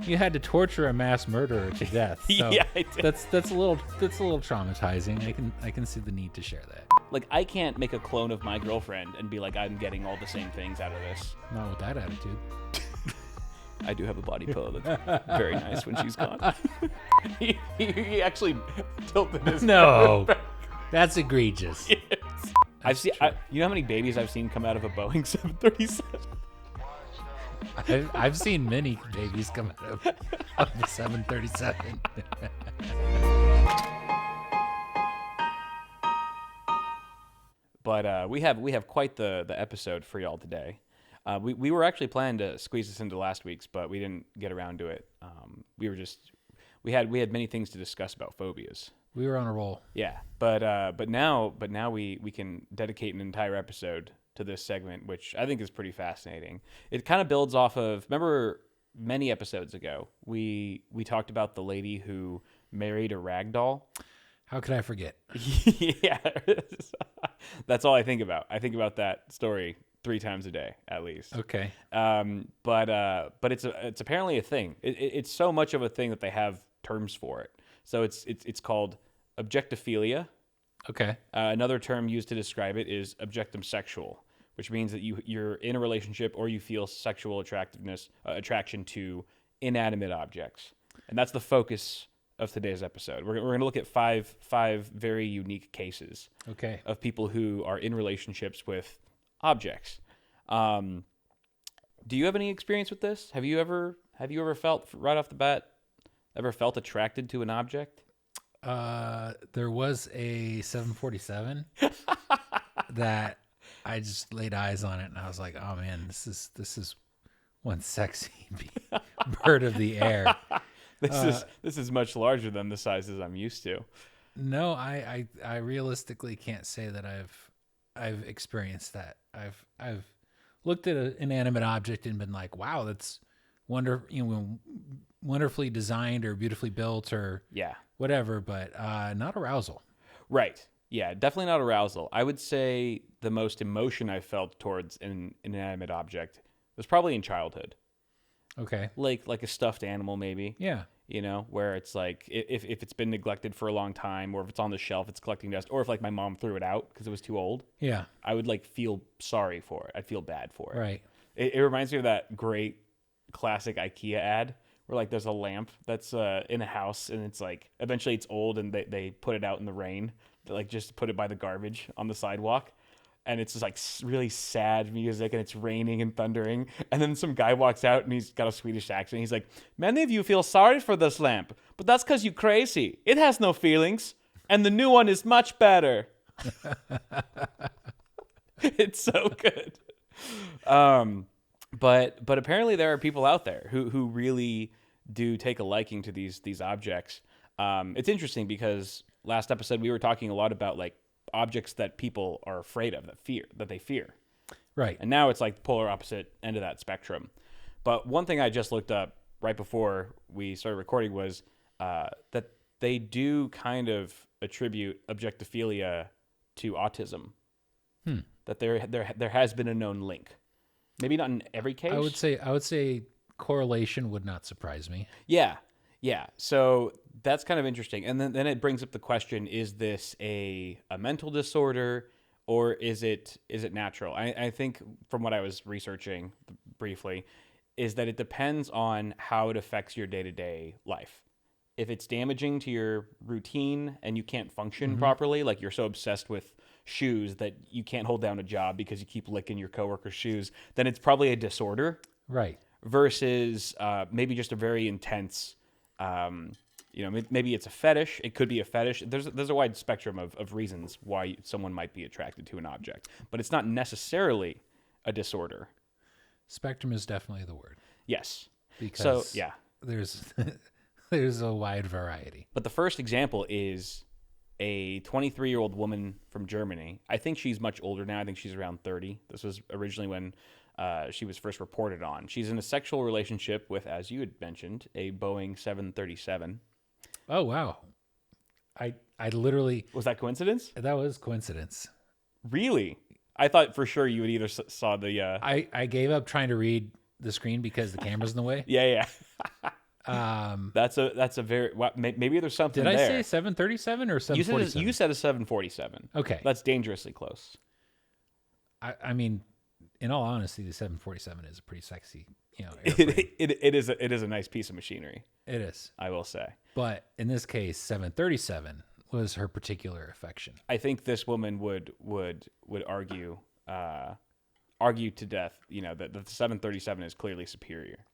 You had to torture a mass murderer to death. So Yeah, I did. that's a little traumatizing. I can see the need to share that. Like, I can't make a clone of my girlfriend and be like, I'm getting all the same things out of this. Not with that attitude. I do have a body pillow that's very nice when she's gone. he actually tilted his No, head back. that's egregious. Yes. I've seen. You know how many babies I've seen come out of a Boeing 737? I've seen many babies come out of the 737. But we have quite the episode for y'all today. We were actually planning to squeeze this into last week's, but we didn't get around to it. We had many things to discuss about phobias. We were on a roll. Yeah, but now we can dedicate an entire episode to this segment, which I think is pretty fascinating. It kind of builds off of, remember many episodes ago, we talked about the lady who married a rag doll. How could I forget? Yeah, that's all I think about. I think about that story 3 times a day at least. Okay. But it's apparently a thing. It's so much of a thing that they have terms for it. So it's called Objectophilia. Okay. Another term used to describe it is objectosexual, which means that you're in a relationship or you feel sexual attraction to inanimate objects. And that's the focus of today's episode. We're going to look at five very unique cases. Okay. Of people who are in relationships with objects. Do you have any experience with this? Have you ever felt right off the bat attracted to an object? There was a 747 that I just laid eyes on it and I was like, oh man, this is one sexy bird of the air. This is much larger than the sizes I'm used to. No, I realistically can't say that I've experienced that. I've looked at an inanimate object and been like, wow, that's wonderfully designed or beautifully built or whatever, but not arousal. Right. Yeah, definitely not arousal. I would say the most emotion I felt towards an inanimate object was probably in childhood. Okay. Like a stuffed animal, maybe. Yeah. You know, where it's like if it's been neglected for a long time, or if it's on the shelf, it's collecting dust, or if like my mom threw it out because it was too old. Yeah. I would like feel sorry for it. I'd feel bad for it. Right. It reminds me of that great classic IKEA ad where like there's a lamp that's in a house and it's like eventually it's old and they put it out in the rain. They like just put it by the garbage on the sidewalk. And it's just like really sad music and it's raining and thundering. And then some guy walks out and he's got a Swedish accent. He's like, many of you feel sorry for this lamp, but that's because you're crazy. It has no feelings. And the new one is much better. It's so good. But apparently there are people out there who really do take a liking to these objects. It's interesting because last episode we were talking a lot about like objects that people are afraid of, that they fear. Right. And now it's like the polar opposite end of that spectrum. But one thing I just looked up right before we started recording was that they do kind of attribute objectophilia to autism. That there has been a known link. Maybe not in every case. I would say correlation would not surprise me. Yeah. Yeah. So that's kind of interesting. And then it brings up the question, is this a mental disorder or is it natural? I think from what I was researching briefly is that it depends on how it affects your day-to-day life. If it's damaging to your routine and you can't function properly, like you're so obsessed with shoes that you can't hold down a job because you keep licking your coworker's shoes, then it's probably a disorder. Right. Versus maybe just a very intense maybe it's a fetish. It could be a fetish. There's a wide spectrum of reasons why someone might be attracted to an object, but it's not necessarily a disorder. Spectrum is definitely the word. Yes. Because there's a wide variety. But the first example is a 23-year-old woman from Germany. I think she's much older now. I think she's around 30. This was originally when she was first reported on. She's in a sexual relationship with, as you had mentioned, a Boeing 737. Oh, wow. I literally... Was that coincidence? That was coincidence. Really? I thought for sure you would either saw the... I gave up trying to read the screen because the camera's in the way. Yeah. That's a very maybe there's something Did I there. say 737 or 747? You said a 747. Okay. That's dangerously close. I mean, in all honesty, the 747 is a pretty sexy, airplane. It is a nice piece of machinery. It is. I will say. But in this case, 737 was her particular affection. I think this woman would argue to death, that the 737 is clearly superior.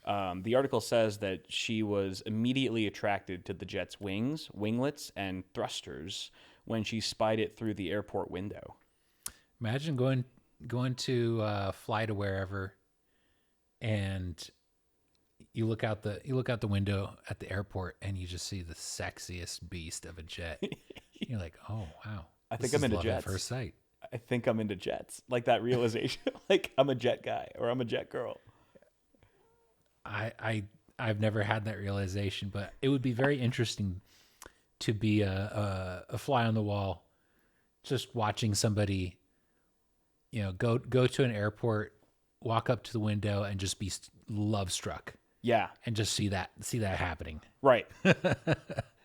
The article says that she was immediately attracted to the jet's wings, winglets, and thrusters when she spied it through the airport window. Imagine going to fly to wherever, and you look out the window at the airport, and you just see the sexiest beast of a jet. You're like, oh wow, I think I'm into love jets. At first sight. I think I'm into jets. Like that realization, like I'm a jet guy or I'm a jet girl. I've never had that realization, but it would be very interesting to be a fly on the wall, just watching somebody, go to an airport, walk up to the window, and just be love struck. Yeah, and just see that happening. Right.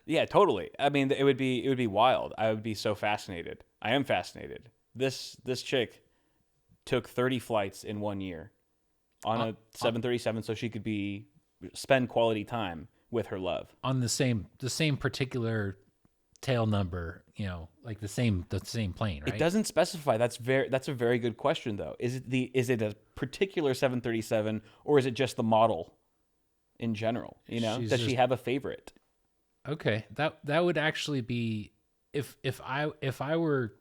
Yeah, totally. I mean, it would be wild. I would be so fascinated. I am fascinated. This chick took 30 flights in 1 year on a 737, so she could spend quality time with her love on the same particular tail number, like the same plane, right? It doesn't specify. That's a very good question, though. Is it a particular 737 or is it just the model in general? Does she have a favorite? Okay, that would actually be if I were,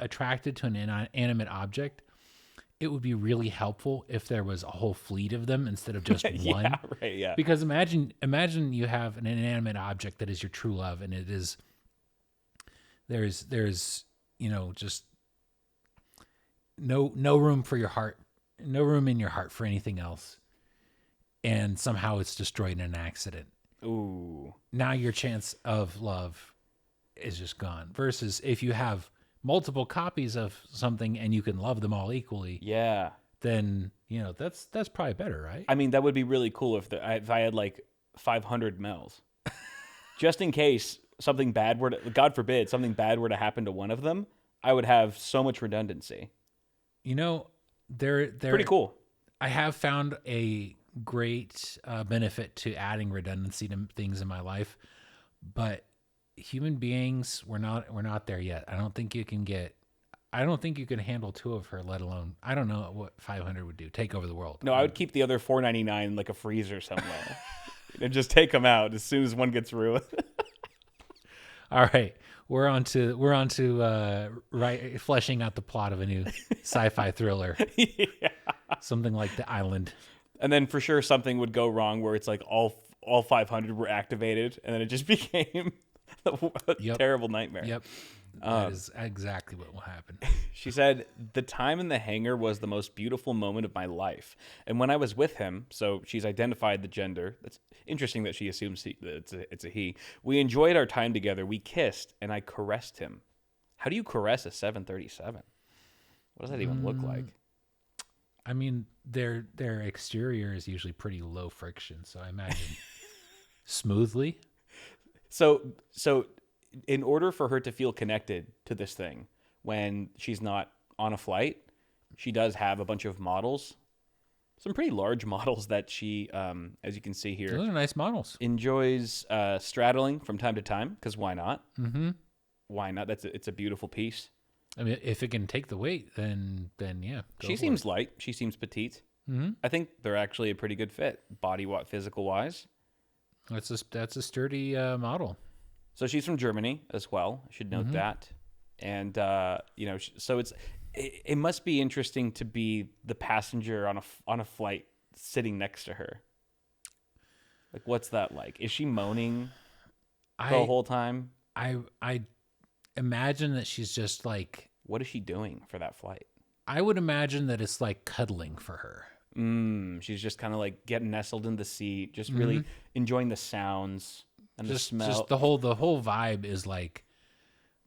attracted to an inanimate object, it would be really helpful if there was a whole fleet of them instead of just one. Yeah, right, yeah. Because imagine you have an inanimate object that is your true love, and it is there's just no room for your heart, no room in your heart for anything else, and somehow it's destroyed in an accident. Ooh. Now your chance of love is just gone. Versus if you have multiple copies of something and you can love them all equally. Yeah. Then, that's probably better, right? I mean, that would be really cool if I had like 500 Mels. Just in case something bad God forbid, something bad were to happen to one of them, I would have so much redundancy. They're pretty cool. I have found a great benefit to adding redundancy to things in my life, but human beings, we're not there yet. I don't think you can handle two of her, let alone, I don't know what 500 would do. Take over the world. No, I would keep the other 499 in like a freezer somewhere and just take them out as soon as one gets ruined. All right. We're on to fleshing out the plot of a new sci-fi thriller. Yeah. Something like The Island. And then for sure something would go wrong where it's like all 500 were activated and then it just became a terrible nightmare. Yep. That is exactly what will happen. She said, the time in the hangar was the most beautiful moment of my life. And when I was with him, so she's identified the gender. That's interesting that she assumes it's a he. We enjoyed our time together. We kissed and I caressed him. How do you caress a 737? What does that even look like? I mean, their exterior is usually pretty low friction, so I imagine smoothly. So in order for her to feel connected to this thing when she's not on a flight, she does have a bunch of models, some pretty large models that she, as you can see here, those are nice models. Enjoys straddling from time to time, because why not? Mm-hmm. Why not? It's a beautiful piece. I mean, if it can take the weight, then yeah. She seems light. She seems petite. Mm-hmm. I think they're actually a pretty good fit, physical wise. That's a sturdy model. So she's from Germany as well. I should note that. And so it must be interesting to be the passenger on a flight sitting next to her. Like, what's that like? Is she moaning the whole time? I imagine that she's just like, what is she doing for that flight? I would imagine that it's like cuddling for her. She's just kind of like getting nestled in the seat, just really enjoying the sounds and the smell. Just the whole vibe is like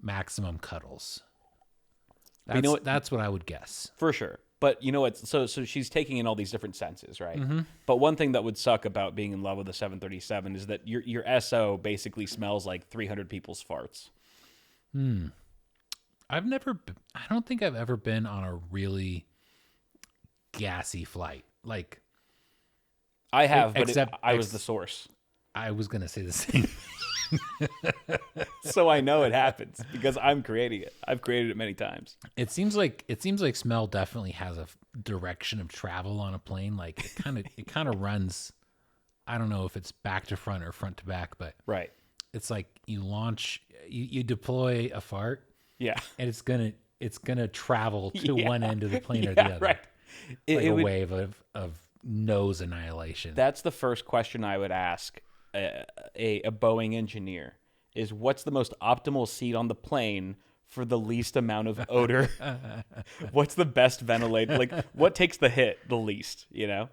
maximum cuddles. That's what I would guess. For sure. But you know what? So she's taking in all these different senses, right? But one thing that would suck about being in love with a 737 is that your SO basically smells like 300 people's farts. I don't think I've ever been on a really gassy flight. Like, I have, but except I was the source. I was gonna say the same. So I know it happens because I'm creating it. I've created it many times. It seems like smell definitely has a direction of travel on a plane. Like it kind of runs. I don't know if it's back to front or front to back, but Right. it's like you deploy a fart, Yeah. and it's gonna travel to Yeah. one end of the plane or the other, Right. like a wave of nose annihilation. That's the first question I would ask a Boeing engineer is what's the most optimal seat on the plane for the least amount of odor? What's the best ventilated? Like, what takes the hit the least, you know?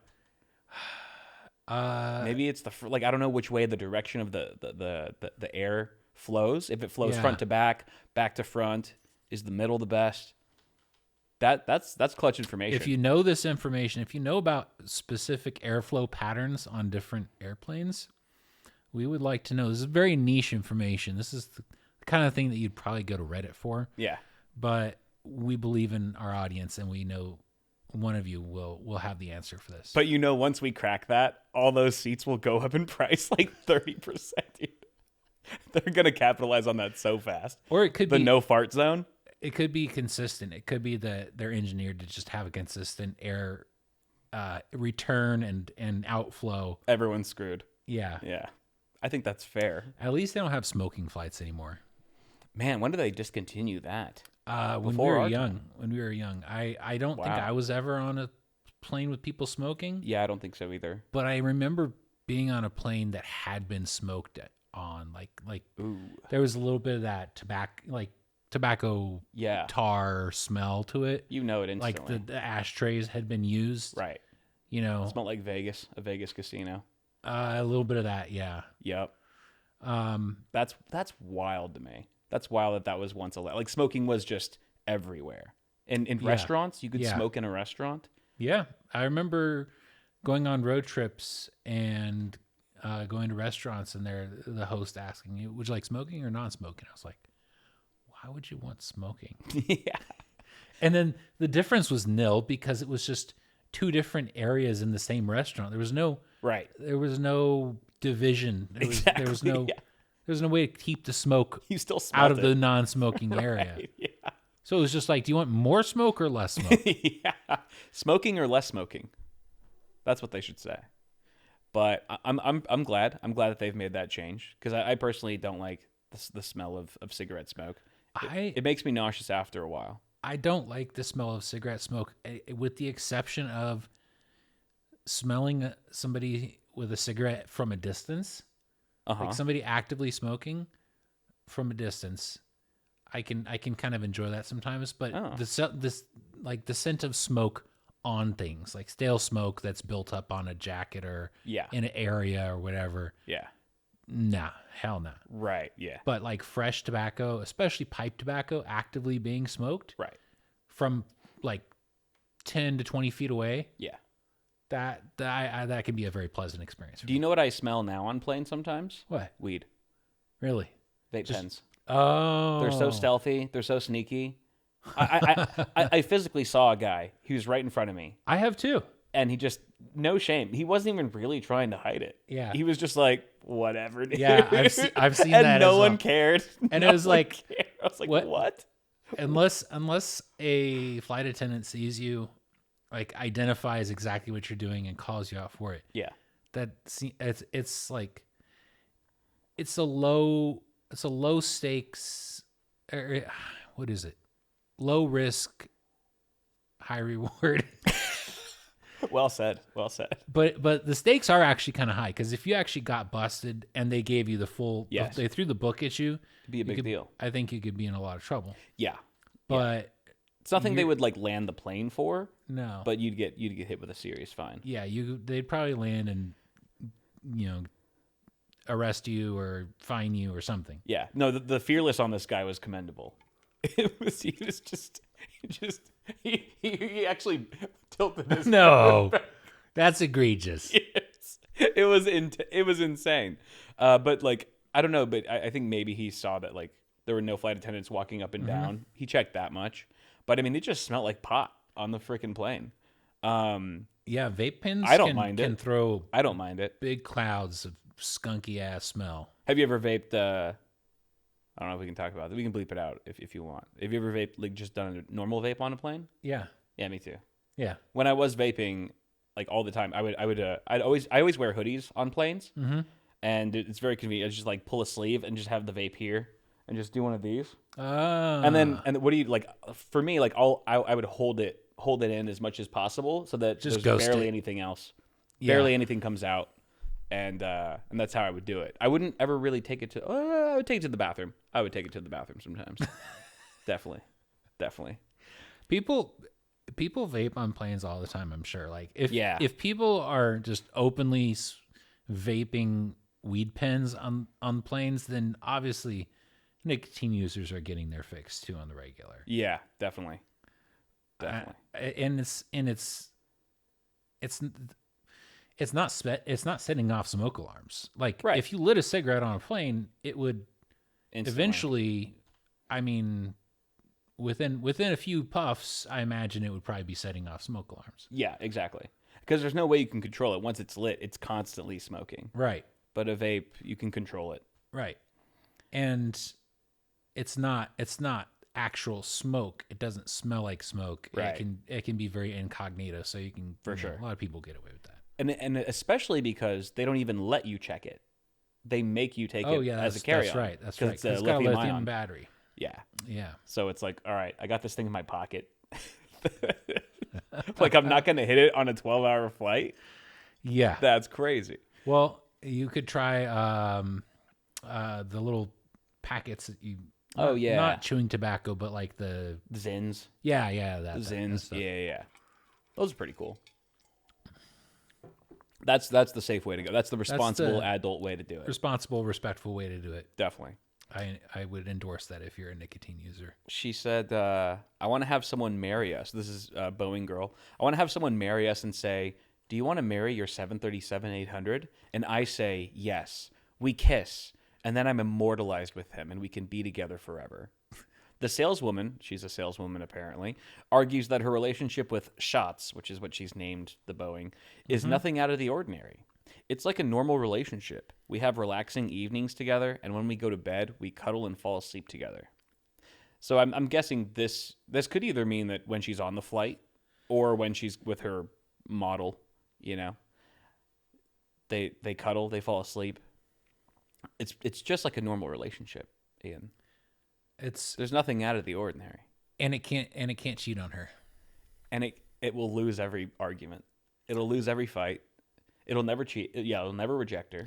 Maybe it's I don't know which way the direction of the air flows. If it flows front to back to front, is the middle the best? That's clutch information. If you know this information, if you know about specific airflow patterns on different airplanes, we would like to know. This is very niche information. This is the kind of thing that you'd probably go to Reddit for. Yeah. But we believe in our audience, and we know one of you will have the answer for this. But once we crack that, all those seats will go up in price like 30%. Dude. They're gonna capitalize on that so fast. Or it could be be no fart zone. It could be consistent. It could be that they're engineered to just have a consistent air return and outflow. Everyone's screwed. Yeah. Yeah. I think that's fair. At least they don't have smoking flights anymore. Man, when did they discontinue that? When we were young. When we were young. I don't think I was ever on a plane with people smoking. Yeah, I don't think so either. But I remember being on a plane that had been smoked on. Like Ooh. There was a little bit of that tobacco tar smell to it. You know it instantly. Like the ashtrays had been used. Right. It smelled like Vegas, a Vegas casino. A little bit of that, yeah. Yep. That's wild to me. That's wild that was once allowed. Like smoking was just everywhere. In restaurants, you could smoke in a restaurant. Yeah, I remember going on road trips and going to restaurants, and the host asking you, "Would you like smoking or non-smoking?" I was like, "Why would you want smoking?" Yeah. And then the difference was nil because it was just two different areas in the same restaurant. There was no There was no division. There was no way to keep the smoke you still out of the non-smoking area. Yeah. So it was just like, do you want more smoke or less smoke? Yeah. Smoking or less smoking. That's what they should say. But I'm glad. I'm glad that they've made that change because I personally don't like the smell of cigarette smoke. It makes me nauseous after a while. I don't like the smell of cigarette smoke, with the exception of smelling somebody with a cigarette from a distance. Like somebody actively smoking from a distance. I can kind of enjoy that sometimes, but the scent of smoke on things, like stale smoke that's built up on a jacket or in an area or whatever. Yeah. Nah, hell no. Right, yeah. But like fresh tobacco, especially pipe tobacco, actively being smoked, right, from like 10 to 20 feet away. Yeah. That can be a very pleasant experience. Do you know what I smell now on planes sometimes? What? Weed. Really? Vape pens. Oh. They're so stealthy. They're so sneaky. I physically saw a guy. He was right in front of me. I have too. And he just, no shame. He wasn't even really trying to hide it. Yeah. He was just like, whatever, dude. Yeah, I've seen and that. No one cared. And no it was like, cared. I was like, what? Unless a flight attendant sees you, like identifies exactly what you're doing and calls you out for it. Yeah. It's like, it's a low stakes, or what is it? Low risk, high reward. Well said. But the stakes are actually kind of high, because if you actually got busted and they gave you the full, they threw the book at you, it'd be a big deal. I think you could be in a lot of trouble. Yeah. But it's nothing they would like land the plane for. No. But you'd get hit with a serious fine. Yeah, they'd probably land and arrest you or fine you or something. Yeah. No, the fearless on this guy was commendable. He was just He actually tilted his No, head back. that's egregious. Yes. It was insane. But like I don't know, but I think maybe he saw that like there were no flight attendants walking up and down. He checked that much. But I mean, it just smelled like pot on the freaking plane. Yeah, vape pens I don't mind can it. throw I don't mind it. big clouds of skunky ass smell. Have you ever vaped? I don't know if we can talk about it. We can bleep it out if you want. Have you ever vaped like just done a normal vape on a plane? Yeah, Yeah, me too. yeah. When I was vaping, like all the time, I always wear hoodies on planes, and it's very convenient. I just like pull a sleeve and just have the vape here, and just do one of these, and what do you like? For me, like I would hold it in as much as possible so that Just there's ghost barely it. anything else, Yeah. barely anything comes out, and that's how I would do it. I wouldn't ever really take it to. I would take it to the bathroom. I would take it to the bathroom sometimes. Definitely. People vape on planes all the time. I'm sure. Like Yeah. if people are just openly vaping weed pens on planes, then obviously nicotine users are getting their fix too on the regular. Yeah, definitely. And it's not setting off smoke alarms. Like Right. if you lit a cigarette on a plane, it would Instantly. eventually. I mean, within a few puffs, I imagine it would probably be setting off smoke alarms. Yeah, exactly. Because there's no way you can control it. Once it's lit, it's constantly smoking. Right. But a vape, you can control it. Right. And it's not actual smoke. It doesn't smell like smoke. Right. It can be very incognito, so you can For sure. a lot of people get away with that. And especially because they don't even let you check it. They make you take it as a carry-on. That's right. That's 'Cause right. It's 'Cause a it's got a lithium lithium-ion. battery. Yeah. Yeah. So it's like, all right, I got this thing in my pocket. Like I'm not going to hit it on a 12-hour flight. Yeah. That's crazy. Well, you could try the little packets that you. Oh, yeah. Not chewing tobacco, but like the. Zins. Yeah, that Zins. stuff. Yeah. Those are pretty cool. That's the safe way to go. That's the responsible adult way to do it. Responsible, respectful way to do it. Definitely. I would endorse that if you're a nicotine user. She said, I want to have someone marry us. This is a Boeing girl. I want to have someone marry us and say, do you want to marry your 737-800? And I say, yes. We kiss. And then I'm immortalized with him and we can be together forever. The saleswoman, she's a saleswoman apparently, argues that her relationship with Schatz, which is what she's named the Boeing, is nothing out of the ordinary. It's like a normal relationship. We have relaxing evenings together, and when we go to bed, we cuddle and fall asleep together. So I'm guessing this could either mean that when she's on the flight or when she's with her model, you know, they cuddle, they fall asleep. It's just like a normal relationship, Ian. There's nothing out of the ordinary. And it can't cheat on her. And it will lose every argument. It'll lose every fight. It'll never cheat. Yeah, it'll never reject her.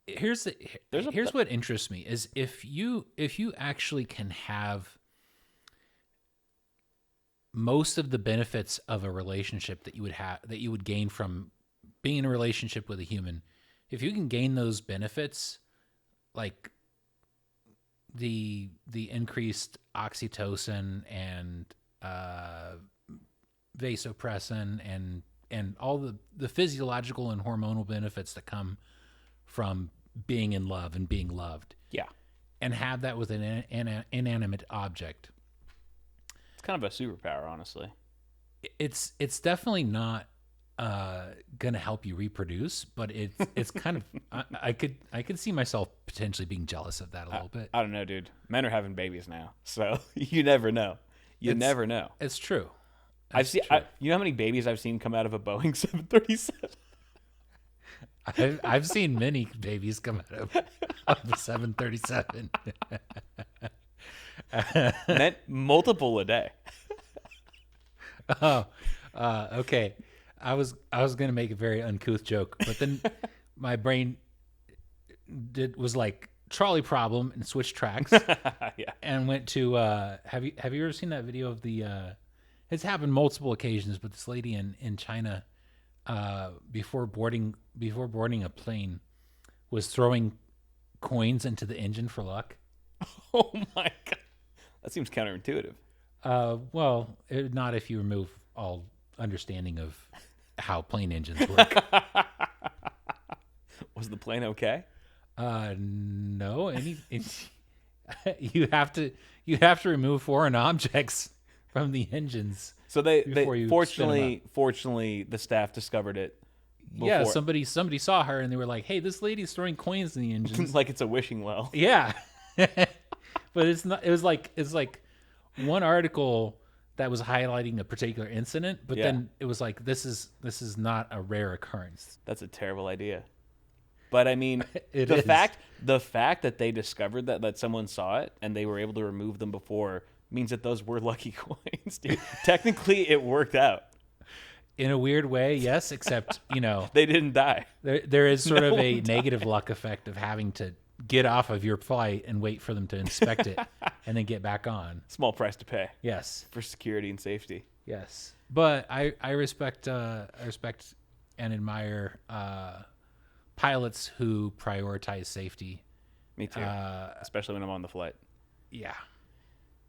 Here's what interests me is if you actually can have most of the benefits of a relationship that you would gain from being in a relationship with a human, if you can gain those benefits, like the increased oxytocin and vasopressin and all the physiological and hormonal benefits that come from being in love and being loved. Yeah. And have that with an inanimate object. It's kind of a superpower, honestly. It's definitely not gonna help you reproduce, but it's kind of I could see myself potentially being jealous of that a little bit. I don't know, dude. Men are having babies now, so you never know. You never know. It's true. I've seen. You know how many babies I've seen come out of a Boeing 737? I've seen many babies come out of the 737. Meant multiple a day. Okay. I was gonna make a very uncouth joke, but then my brain was like trolley problem and switched tracks. Yeah. And went to have you ever seen that video of the it's happened multiple occasions, but this lady in China before boarding a plane was throwing coins into the engine for luck. Oh my god, that seems counterintuitive. Well, not if you remove all understanding of how plane engines work. Was the plane okay? No. You have to remove foreign objects from the engines. So they you fortunately the staff discovered it. Yeah, before. somebody saw her and they were like, "Hey, this lady's throwing coins in the engines." Like it's a wishing well. Yeah. But it's not. It's like one article that was highlighting a particular incident, but then it was like this is not a rare occurrence. That's a terrible idea. But I mean, The fact that they discovered that someone saw it and they were able to remove them before means that those were lucky coins, dude. Technically, it worked out. In a weird way, yes, except, They didn't die. there is sort No of a one negative luck effect of having to get off of your flight and wait for them to inspect it and then get back on. Small price to pay Yes. for security and safety. Yes. But I respect and admire pilots who prioritize safety. Me too, especially when I'm on the flight. Yeah.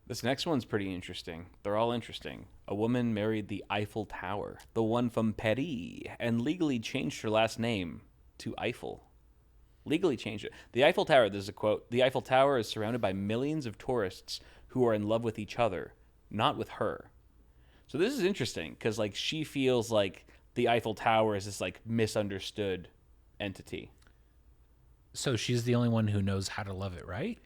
This next one's pretty interesting. They're all interesting. A woman married the Eiffel Tower, the one from Paris, and legally changed her last name to Eiffel. Legally changed it. The Eiffel Tower, this is a quote, "The Eiffel Tower is surrounded by millions of tourists who are in love with each other, not with her." So this is interesting because like she feels like the Eiffel Tower is this like misunderstood entity. So she's the only one who knows how to love it, right?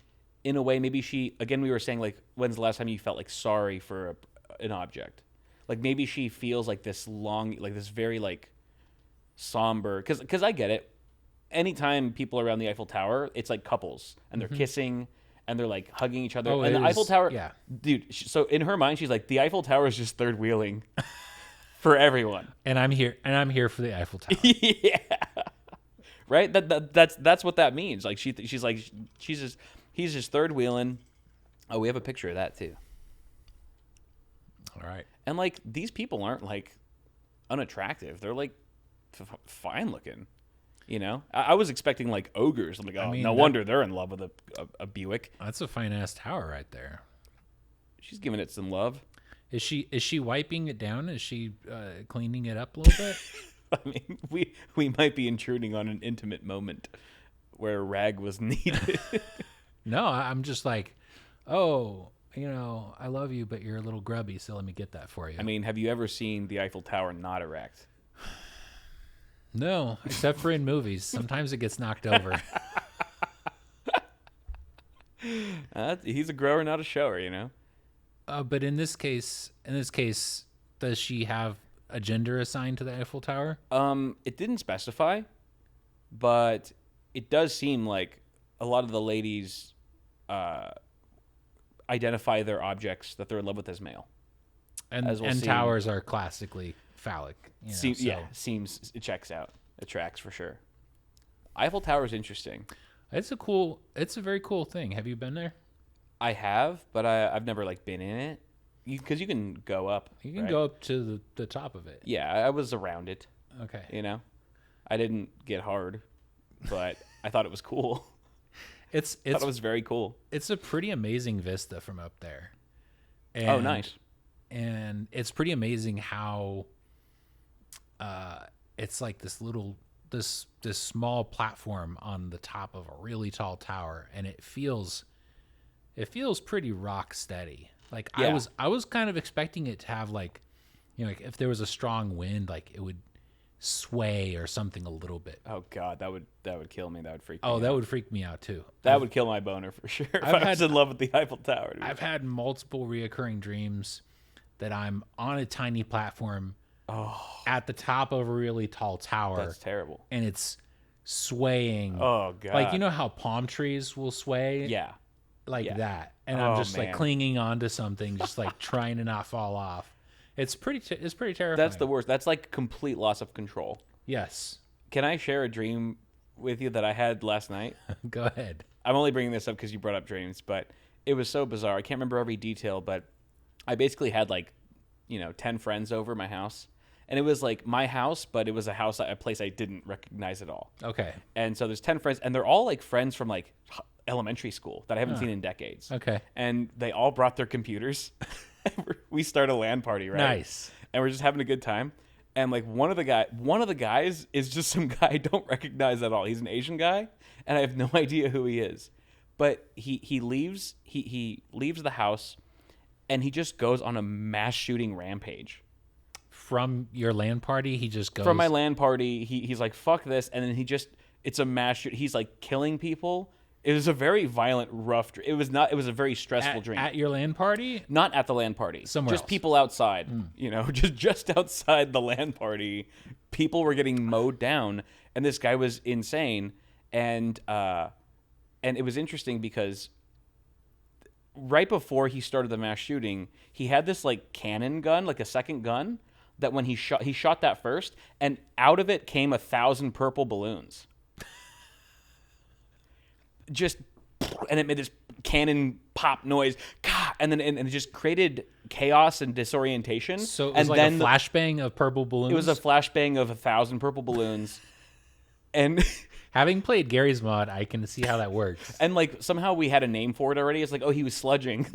In a way, maybe she, again, we were saying, like, when's the last time you felt, like, sorry for an object? Like, maybe she feels, like, this long, like, this very, like, somber, because I get it. Anytime people are around the Eiffel Tower, it's, like, couples, and they're kissing, and they're, like, hugging each other. Oh, and the Eiffel Tower, yeah. Dude, so in her mind, she's like, the Eiffel Tower is just third wheeling for everyone. And I'm here for the Eiffel Tower. Yeah. Right? That's what that means. Like, he's just third wheeling. Oh, we have a picture of that too. All right. And like these people aren't like unattractive. They're like fine looking. I was expecting like ogres. I'm like, oh, no wonder they're in love with a Buick. That's a fine ass tower right there. She's giving it some love. Is she wiping it down? Is she cleaning it up a little bit? I mean, we might be intruding on an intimate moment where a rag was needed. No, I'm just like, oh, I love you, but you're a little grubby, so let me get that for you. I mean, have you ever seen the Eiffel Tower not erect? No, except for in movies. Sometimes it gets knocked over. He's a grower, not a shower, But in this case, does she have a gender assigned to the Eiffel Tower? It didn't specify, but it does seem like a lot of the ladies identify their objects that they're in love with as male. And towers are classically phallic. Seems it checks out. It tracks for sure. Eiffel Tower is interesting. It's a very cool thing. Have you been there? I have, but I've never like been in it. Because you can go up. You can go up to the top of it. Yeah, I was around it. Okay. I didn't get hard, but I thought it was cool. I thought it was very cool. It's a pretty amazing vista from up there. Oh, nice. And it's pretty amazing how it's like this small platform on the top of a really tall tower, and it feels pretty rock steady. Like yeah. I was kind of expecting it to have like like if there was a strong wind, like it would sway or something a little bit. Oh God, that would kill me. That would freak me out. Oh, that would freak me out too. That would kill my boner for sure. If I was in love with the Eiffel Tower. Dude. I've had multiple reoccurring dreams that I'm on a tiny platform at the top of a really tall tower. That's terrible. And it's swaying. Oh God. Like how palm trees will sway? Yeah. Like that. And I'm just like clinging onto something, just like trying to not fall off. It's pretty terrifying. That's the worst. That's like complete loss of control. Yes. Can I share a dream with you that I had last night? Go ahead. I'm only bringing this up because you brought up dreams, but it was so bizarre. I can't remember every detail, but I basically had 10 friends over my house. And it was like my house, but it was a place I didn't recognize at all. Okay. And so there's 10 friends, and they're all like friends from like elementary school that I haven't seen in decades. Okay. And they all brought their computers. We start a LAN party, right? Nice. And we're just having a good time. And like one of the guys is just some guy I don't recognize at all. He's an Asian guy, and I have no idea who he is. But he leaves the house, and he just goes on a mass shooting rampage. From your LAN party, he just goes. From my LAN party, he's like, fuck this, and then it's a mass shoot. He's like killing people. It was a very violent, rough. It was a very stressful dream. At your LAN party? Not at the LAN party. Somewhere just else. people outside. Just outside the LAN party, people were getting mowed down, and this guy was insane. And it was interesting because right before he started the mass shooting, he had this like cannon gun, like a second gun, that when he shot that first, and out of it came 1,000 purple balloons. And it made this cannon pop noise, and then it just created chaos and disorientation. So it was like a flashbang of purple balloons? It was a flashbang of 1,000 purple balloons. And having played Gary's mod, I can see how that works. And like somehow we had a name for it already. It's like, oh, he was sludging.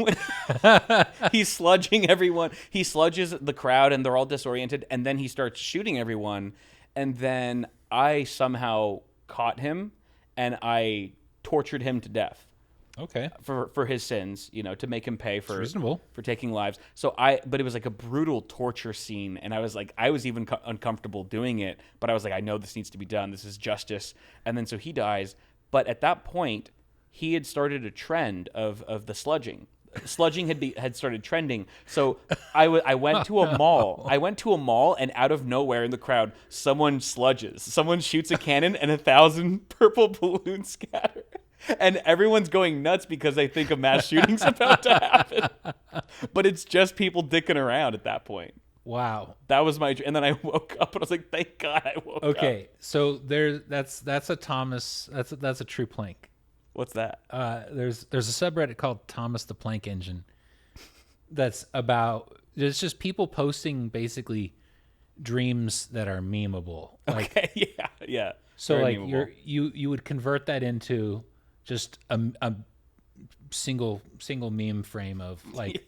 He's sludging everyone. He sludges the crowd, and they're all disoriented. And then he starts shooting everyone. And then I somehow caught him, and I tortured him to death. Okay. For his sins, to make him pay for taking lives. But it was like a brutal torture scene, and I was even uncomfortable doing it, but I was like, I know this needs to be done. This is justice. And then so he dies, but at that point, he had started a trend of the sludging. Sludging had started trending. So I went to a mall. I went to a mall, and out of nowhere in the crowd, someone sludges. Someone shoots a cannon, and 1,000 purple balloons scatter. And everyone's going nuts because they think a mass shooting's about to happen. But it's just people dicking around at that point. Wow. That was my dream. And then I woke up and I was like, thank God I woke up. Okay. So that's a Thomas, that's a true plank. What's that? There's a subreddit called Thomas the Plank Engine that's about, it's just people posting basically dreams that are memeable. Like, okay, yeah. So very like memeable. you would convert that into just a single meme frame of like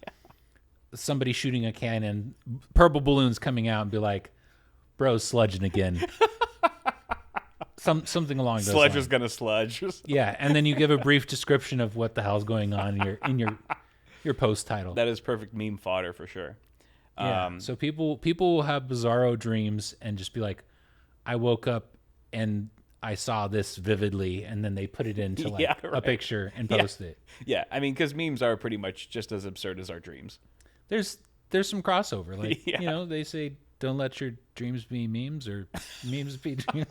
somebody shooting a cannon, purple balloons coming out, and be like, "Bro, sludging again." Something along those lines. Sludge is gonna sludge. Yeah, and then you give a brief description of what the hell's going on in your post title. That is perfect meme fodder for sure. Yeah. So people will have bizarro dreams and just be like, "I woke up and I saw this vividly," and then they put it into like a picture and post it. Yeah, I mean, because memes are pretty much just as absurd as our dreams. There's some crossover. Like, they say, don't let your dreams be memes or memes be dreams.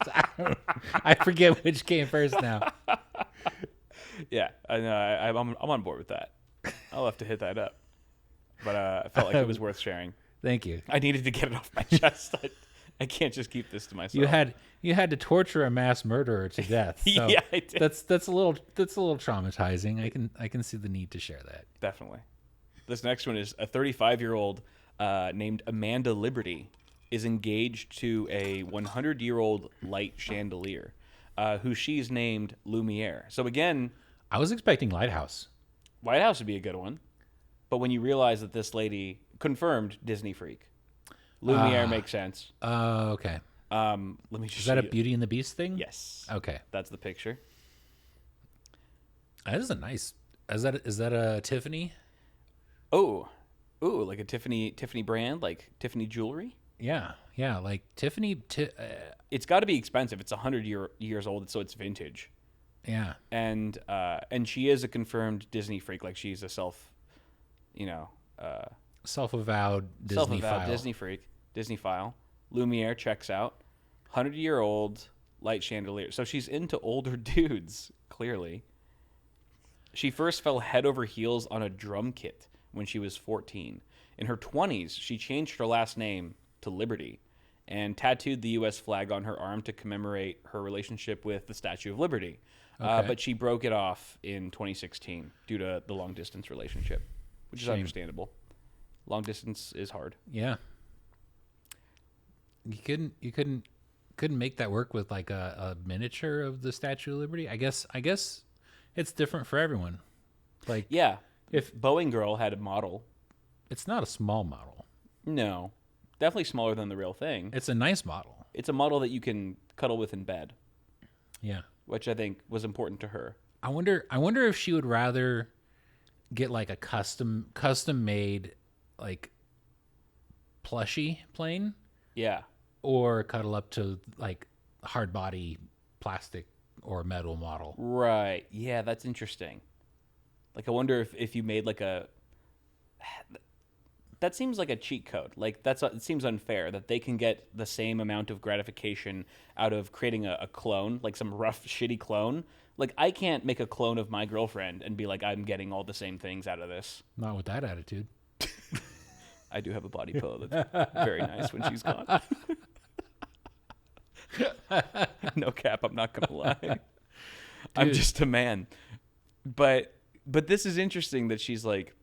I forget which came first now. Yeah, I know. I'm on board with that. I'll have to hit that up. But I felt like it was worth sharing. Thank you. I needed to get it off my chest. I can't just keep this to myself. You had to torture a mass murderer to death. So yeah, I did. That's a little traumatizing. I can see the need to share that. Definitely. This next one is a 35-year-old named Amanda Liberty is engaged to a 100-year-old light chandelier, who she's named Lumiere. So again, I was expecting Lighthouse. Lighthouse would be a good one, but when you realize that this lady confirmed Disney freak, Lumiere makes sense. Okay. Let me just. Is that a Beauty and the Beast thing? Yes. Okay. That's the picture. That is a nice. Is that a Tiffany? Oh, like a Tiffany brand, like Tiffany jewelry. Yeah, like Tiffany. It's got to be expensive. It's 100 years old, so it's vintage. Yeah. And she is a confirmed Disney freak. Like she's a self-avowed Disney freak, Disneyphile. Lumiere checks out. 100-year-old light chandelier. So she's into older dudes, clearly. She first fell head over heels on a drum kit when she was 14. In her 20s, she changed her last name to Liberty and tattooed the U.S. flag on her arm to commemorate her relationship with the Statue of Liberty. Okay. But she broke it off in 2016 due to the long-distance relationship, which is understandable. Long distance is hard. Yeah. You couldn't make that work with like a miniature of the Statue of Liberty. I guess it's different for everyone. Like, yeah, if Boeing girl had a model, It's not a small model. No, definitely smaller than the real thing. It's a nice model. It's a model that you can cuddle with in bed, Yeah. which I think was important to her. I wonder if she would rather get like a custom made like plushy plane Yeah. or cuddle up to like hard body plastic or metal model. Right. Yeah, that's interesting. Like, I wonder if you made like a... That seems like a cheat code. Like, it seems unfair that they can get the same amount of gratification out of creating a clone, like some rough, shitty clone. Like, I can't make a clone of my girlfriend and be like, I'm getting all the same things out of this. Not with that attitude. I do have a body pillow that's very nice when she's gone. No cap, I'm not gonna lie. I'm just a man. But this is interesting that she's like,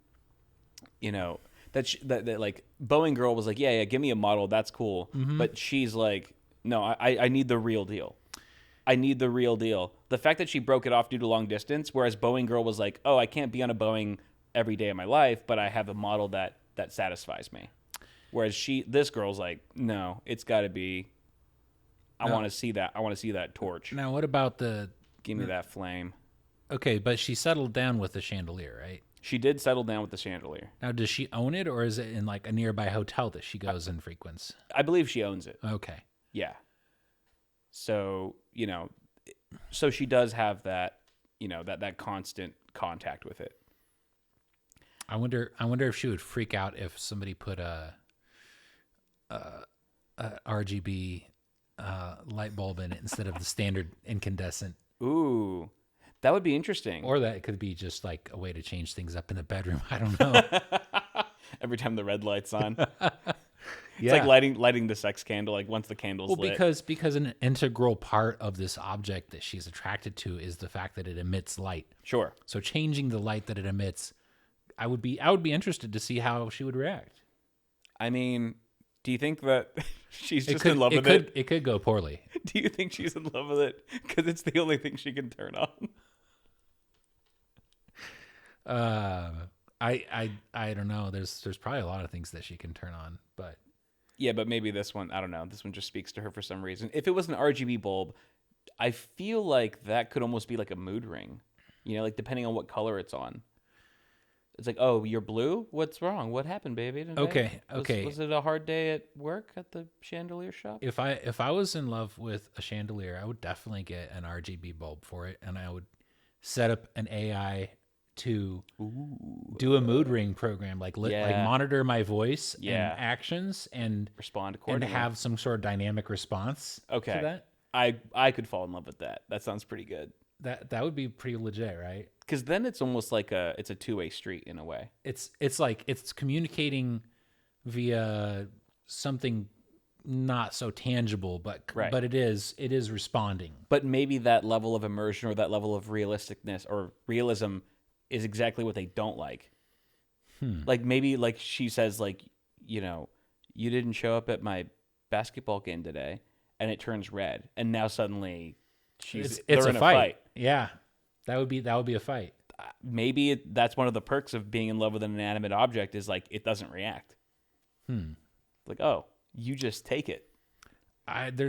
you know, that like Boeing girl was like, yeah, give me a model, that's cool. But she's like, no, I need the real deal. I need the real deal. The fact that she broke it off due to long distance, whereas Boeing girl was like, oh, I can't be on a Boeing every day of my life, but I have a model that satisfies me. Whereas this girl's like, no, it's got to be. I want to see that. I want to see that torch. Now, what about Give me that flame. Okay, but she settled down with the chandelier, right? She did settle down with the chandelier. Now, does she own it, or is it in like a nearby hotel that she goes and frequents? I believe she owns it. Okay. Yeah. So, so she does have that, that constant contact with it. I wonder if she would freak out if somebody put a RGB light bulb in it instead of the standard incandescent. Ooh, that would be interesting. Or that could be just like a way to change things up in the bedroom. I don't know. Every time the red light's on. It's Yeah. like lighting the sex candle, like once the candle's lit. Because an integral part of this object that she's attracted to is the fact that it emits light. Sure. So changing the light that it emits, I would be interested to see how she would react. I mean, do you think that she's just in love with it? It could go poorly. Do you think she's in love with it? Because it's the only thing she can turn on. I don't know. There's probably a lot of things that she can turn on, but Yeah, but maybe this one, I don't know. This one just speaks to her for some reason. If it was an RGB bulb, I feel like that could almost be like a mood ring. Like depending on what color it's on. It's like, oh, you're blue? What's wrong? What happened, baby? Today? Okay. Was it a hard day at work at the chandelier shop? if I was in love with a chandelier, I would definitely get an RGB bulb for it, and I would set up an AI to do a mood ring program, like monitor my voice and actions and respond accordingly, and have some sort of dynamic response. Okay, to that. I could fall in love with that. That sounds pretty good. That would be pretty legit, right? Because then it's almost like it's a two-way street in a way. It's like it's communicating via something not so tangible, but it is responding. But maybe that level of immersion or that level of realisticness or realism is exactly what they don't like. Like maybe like she says like, you didn't show up at my basketball game today, and it turns red, and now suddenly it's in a fight. Yeah, that would be a fight. Maybe that's one of the perks of being in love with an inanimate object is like it doesn't react. Like, oh, you just take it. Have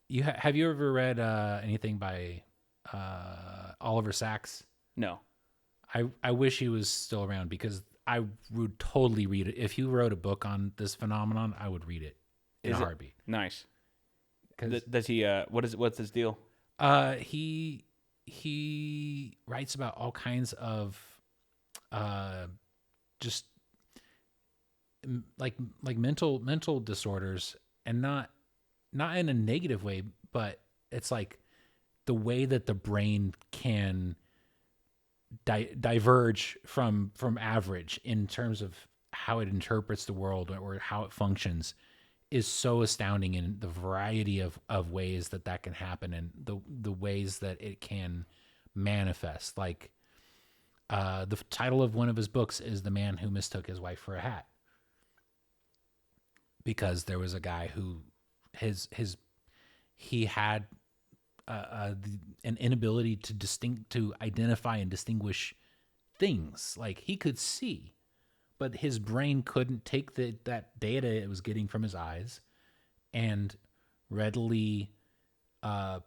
you ever read anything by Oliver Sacks? No. I wish he was still around because I would totally read it. If you wrote a book on this phenomenon, I would read it in a heartbeat. Nice. Does he? What's his deal? He writes about all kinds of just like mental disorders, and not in a negative way, but it's like the way that the brain can diverge from average in terms of how it interprets the world or how it functions is so astounding in the variety of ways that can happen and the ways that it can manifest. Like the title of one of his books is The Man Who Mistook His Wife for a Hat, because there was a guy who he had an inability to identify and distinguish things. Like he could see, but his brain couldn't take that data it was getting from his eyes and readily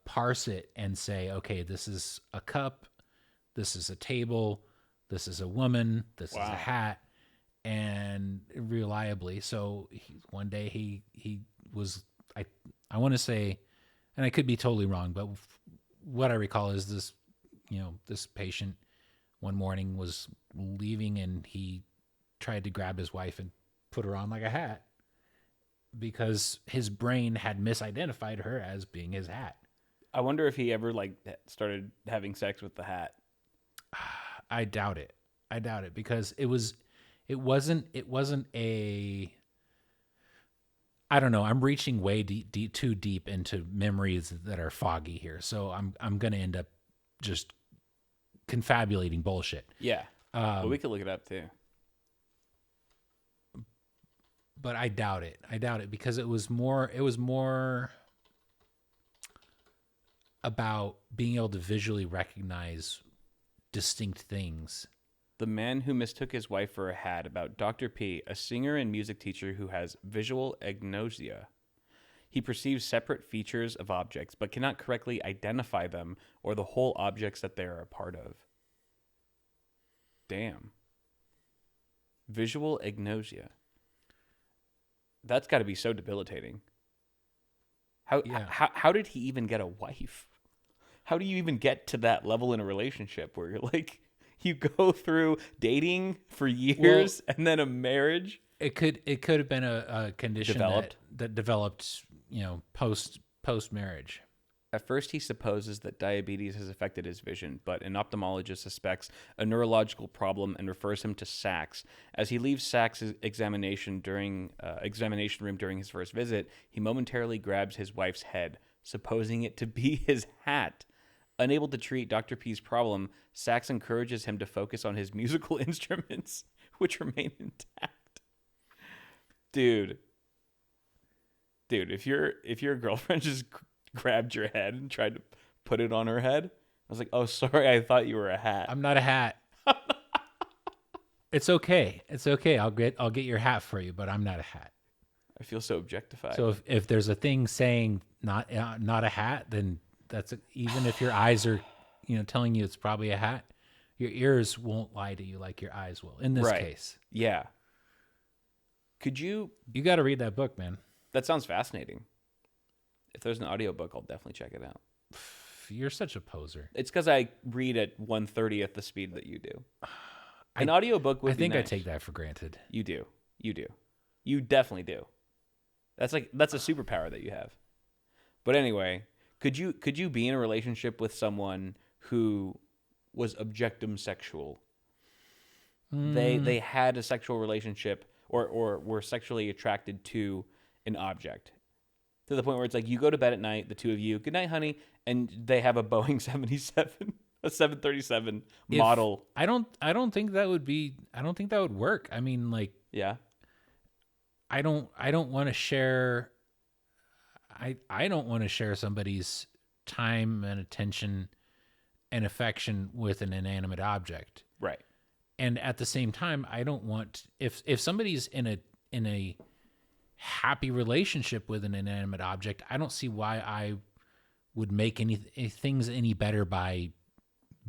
parse it and say, okay, this is a cup, this is a table, this is a woman, this is a hat, and reliably. So one day he was, I want to say, and I could be totally wrong, but what I recall is this, this patient one morning was leaving and he tried to grab his wife and put her on like a hat because his brain had misidentified her as being his hat. I wonder if he ever started having sex with the hat. I doubt it. Because it wasn't a, I don't know. I'm reaching way too deep into memories that are foggy here. So I'm going to end up just confabulating bullshit. Yeah. Well, we could look it up too. But I doubt it because it was more about being able to visually recognize distinct things. The Man Who Mistook His Wife for a Hat, about Dr. P, a singer and music teacher who has visual agnosia. He perceives separate features of objects, but cannot correctly identify them or the whole objects that they are a part of. Damn. Visual agnosia. That's got to be so debilitating. How did he even get a wife? How do you even get to that level in a relationship where you're like, you go through dating for years and then a marriage? It could have been a condition that developed, post marriage. At first, he supposes that diabetes has affected his vision, but an ophthalmologist suspects a neurological problem and refers him to Sachs. As he leaves Sachs' examination room during his first visit, he momentarily grabs his wife's head, supposing it to be his hat. Unable to treat Dr. P's problem, Sachs encourages him to focus on his musical instruments, which remain intact. Dude, if your girlfriend just grabbed your head and tried to put it on her head, I was like, oh, sorry, I thought you were a hat. I'm not a hat. It's okay. I'll get your hat for you, but I'm not a hat. I feel so objectified. So if there's a thing saying not a hat, then even if your eyes are, telling you it's probably a hat, your ears won't lie to you like your eyes will in this case. Yeah. You got to read that book, man. That sounds fascinating. If there's an audiobook, I'll definitely check it out. You're such a poser. It's because I read at 1/30th the speed that you do. An audiobook would be nice. I think I take that for granted. You do. You definitely do. That's a superpower that you have. But anyway, could you be in a relationship with someone who was objectum sexual? They had a sexual relationship or were sexually attracted to an object. To the point where it's like you go to bed at night, the two of you, good night, honey, and they have a Boeing 737 model. I don't think that would work. I mean, like, yeah. I don't want to share I don't want to share somebody's time and attention and affection with an inanimate object. Right. And at the same time, I don't want if somebody's in a happy relationship with an inanimate object, I don't see why I would make things any better by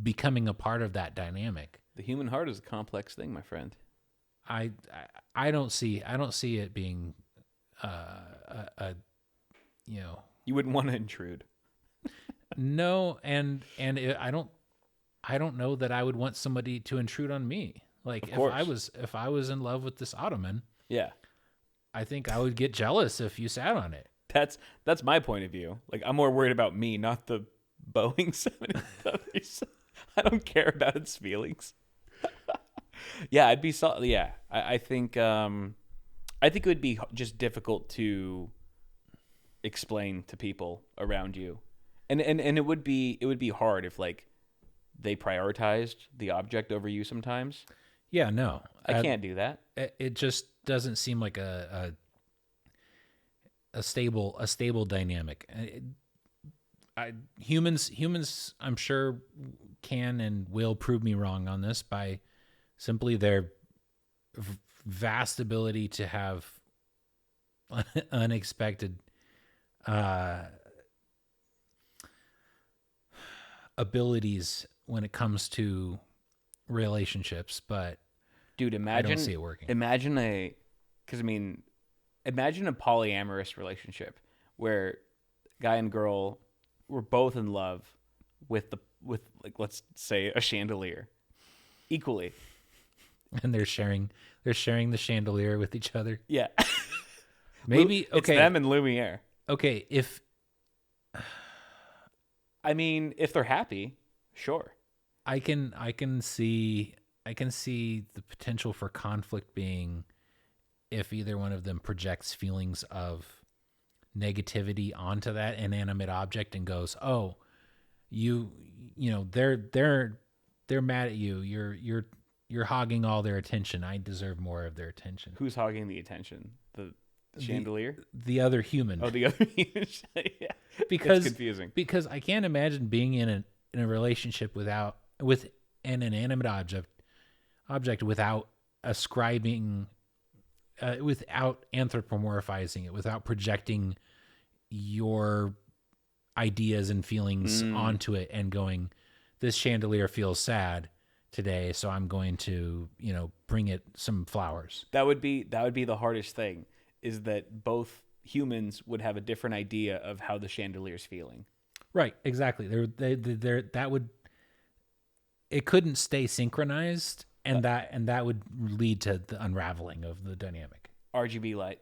becoming a part of that dynamic. The human heart is a complex thing, my friend. I don't see it being you wouldn't want to intrude. No, and I don't know that I would want somebody to intrude on me. Like if I was in love with this ottoman, yeah, I think I would get jealous if you sat on it. That's my point of view. Like, I'm more worried about me, not the Boeing 737. I don't care about its feelings. Yeah, I'd be yeah. I think it would be just difficult to explain to people around you, and it would be hard if like they prioritized the object over you sometimes. Yeah, no, I can't do that. It just doesn't seem like a stable dynamic. Humans, I'm sure, can and will prove me wrong on this by simply their vast ability to have unexpected abilities when it comes to relationships, but Dude, I don't see it working. Imagine a polyamorous relationship where guy and girl were both in love with like, let's say, a chandelier equally. And they're sharing the chandelier with each other. Yeah. Maybe It's them and Lumiere. Okay, if they're happy, sure. I can see the potential for conflict being if either one of them projects feelings of negativity onto that inanimate object and goes, "Oh, you know, they're mad at you. You're hogging all their attention. I deserve more of their attention." Who's hogging the attention? The chandelier? The other human. Oh, the other human. Yeah. Because it's confusing. Because I can't imagine being in a relationship with an inanimate object without ascribing, without anthropomorphizing it, without projecting your ideas and feelings onto it and going, this chandelier feels sad today, so I'm going to, bring it some flowers. That would be the hardest thing, is that both humans would have a different idea of how the chandelier's feeling. Right, exactly. It couldn't stay synchronized, and that would lead to the unraveling of the dynamic. RGB light.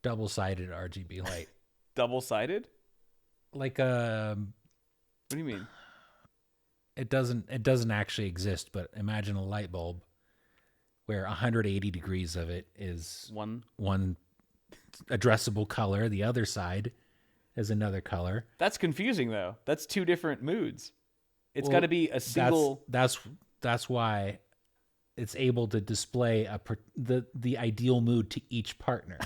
Double-sided RGB light. Double-sided? Like what do you mean? It doesn't actually exist, but imagine a light bulb where 180 degrees of it is one addressable color, the other side is another color. That's confusing though. That's two different moods. It's got to be a single. That's why it's able to display the ideal mood to each partner.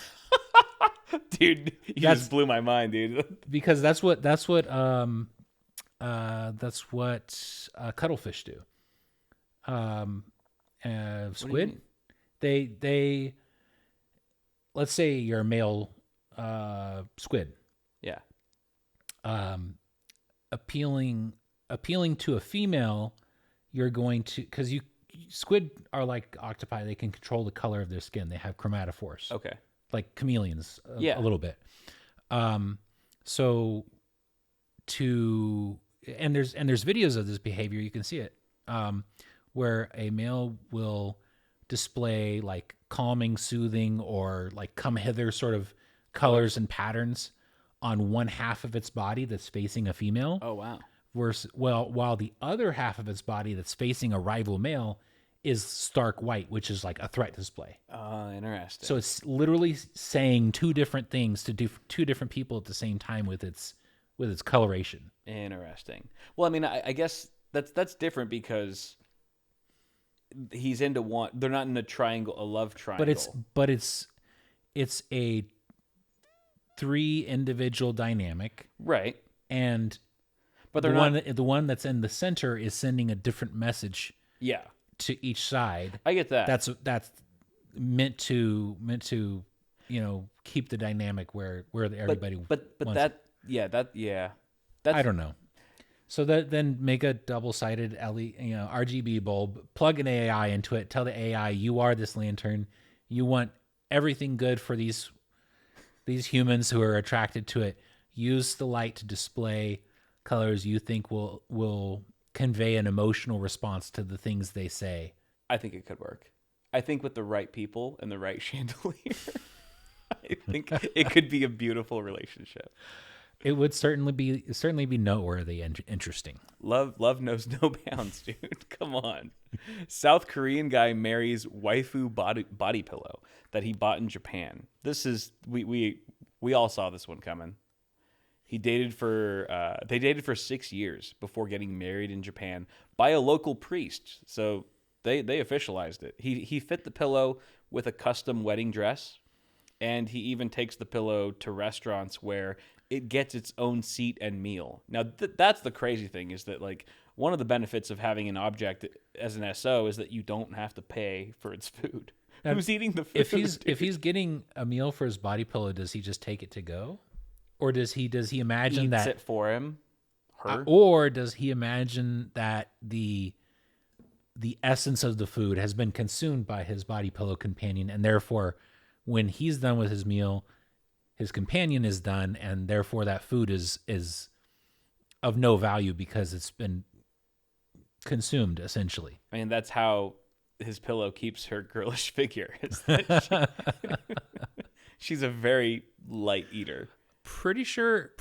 Dude, just blew my mind, dude. Because that's what cuttlefish do. Squid, they let's say you're a male squid. Yeah. Appealing to a female, you're going to, because squid are like octopi. They can control the color of their skin. They have chromatophores. Okay. Like chameleons, a little bit. And there's videos of this behavior. You can see it, where a male will display like calming, soothing, or like come hither sort of colors and patterns on one half of its body that's facing a female. Oh, wow. While the other half of its body that's facing a rival male is stark white, which is like a threat display. Oh, interesting. So it's literally saying two different things to two different people at the same time with its coloration. Interesting. Well, I mean, I guess that's different because he's into one. They're not in a love triangle. But it's a 3 individual dynamic, right? And but the one that's in the center is sending a different message. Yeah. To each side. I get that. That's meant to keep the dynamic where everybody. But that I don't know. So then make a double-sided RGB bulb, plug an AI into it, tell the AI you are this lantern, you want everything good for these humans who are attracted to it. Use the light to display colors you think will convey an emotional response to the things they say. I think it could work. I think with the right people and the right chandelier, I think it could be a beautiful relationship. It would certainly be noteworthy and interesting. Love knows no bounds, dude. Come on. South Korean guy marries waifu body pillow that he bought in Japan. This is we all saw this one coming. They dated for 6 years before getting married in Japan by a local priest. So they officialized it. He fit the pillow with a custom wedding dress, and he even takes the pillow to restaurants where it gets its own seat and meal. Now, that's the crazy thing, is that like one of the benefits of having an object as an SO is that you don't have to pay for its food. Who's eating the food? If he's getting a meal for his body pillow, does he just take it to go, or does he imagine Eats that it for him? Her? Or does he imagine that the essence of the food has been consumed by his body pillow companion, and therefore, when he's done with his meal, his companion is done, and therefore that food is of no value because it's been consumed, essentially. I mean, that's how his pillow keeps her girlish figure. Is that she's a very light eater. Pretty sure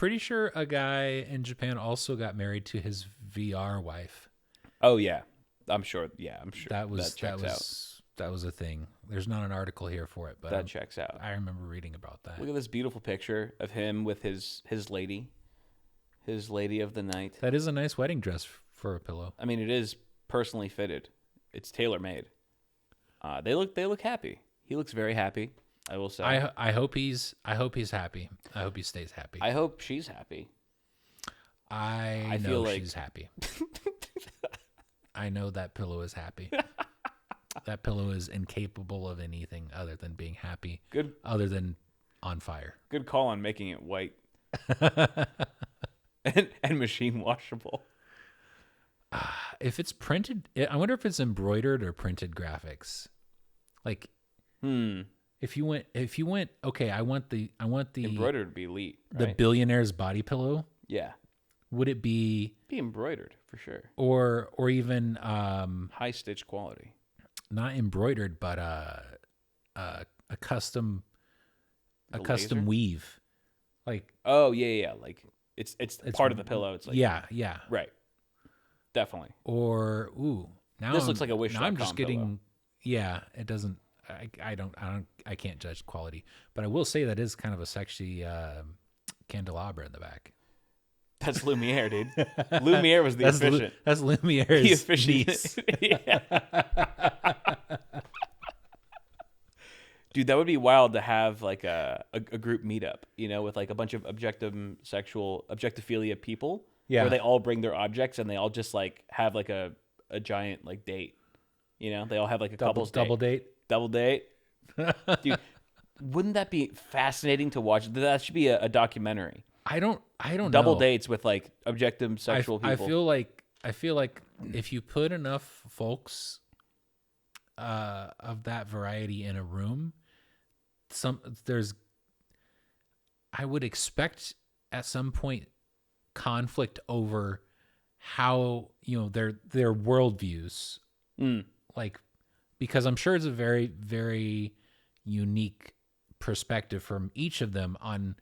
a guy in Japan also got married to his VR wife. Oh yeah, I'm sure. Yeah, I'm sure that was a thing. There's not an article here for it, but that checks out. I remember reading about that. Look at this beautiful picture of him with his lady of the night. That is a nice wedding dress for a pillow. I mean, it is personally fitted. It's tailor made. They look happy. He looks very happy. I will say. I hope he's happy. I hope he stays happy. I hope she's happy. I know feel like she's happy. I know that pillow is happy. That pillow is incapable of anything other than being happy. Good. Other than on fire. Good call on making it white. and machine washable. If it's printed, I wonder if it's embroidered or printed graphics. Like, If you went, okay, I want the embroidered would be elite, right? The billionaire's body pillow. Yeah. Would it be embroidered for sure, or even high stitch quality? Not embroidered, but a custom laser? weave, like like it's part of the pillow. It's like yeah, right, definitely. Or now this looks like a Wish. Now I'm just getting pillow. Yeah, it doesn't. I can't judge quality, but I will say that is kind of a sexy candelabra in the back. That's Lumiere, dude. Lumiere was the efficient. That's Lumiere's niece. Yeah. Dude, that would be wild to have like a group meetup, with like a bunch of Objectophilia people. Yeah. Where they all bring their objects and they all just like have like a giant like date. They all have like a couple's date. Double date. Dude, wouldn't that be fascinating to watch? That should be a documentary. I don't Double know. dates with like objective sexual people. I feel like if you put enough folks of that variety in a room, I would expect at some point conflict over how their worldviews, like, because I'm sure it's a very, very unique perspective from each of them on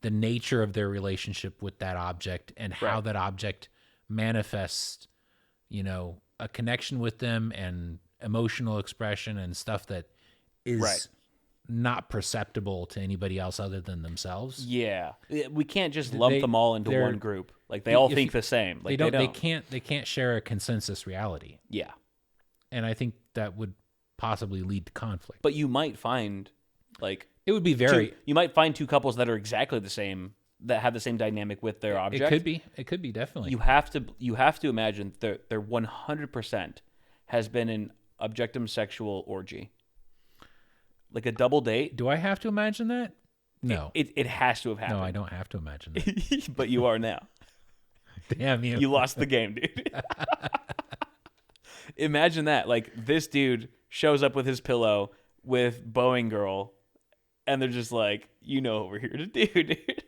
the nature of their relationship with that object and how that object manifests, a connection with them and emotional expression and stuff that is not perceptible to anybody else other than themselves. Yeah. We can't just lump them all into one group. Like they all think the same. Like they can't share a consensus reality. Yeah. And I think that would possibly lead to conflict. But you might find like it would be you might find two couples that are exactly the same, that have the same dynamic with their object. It could be definitely. You have to imagine there 100% has been an objectum sexual orgy. Like a double date. Do I have to imagine that? No. It has to have happened. No, I don't have to imagine that. But you are now. Damn you. You lost the game, dude. Imagine that. Like this dude shows up with his pillow with Boeing girl, and they're just like, what we're here to do, dude.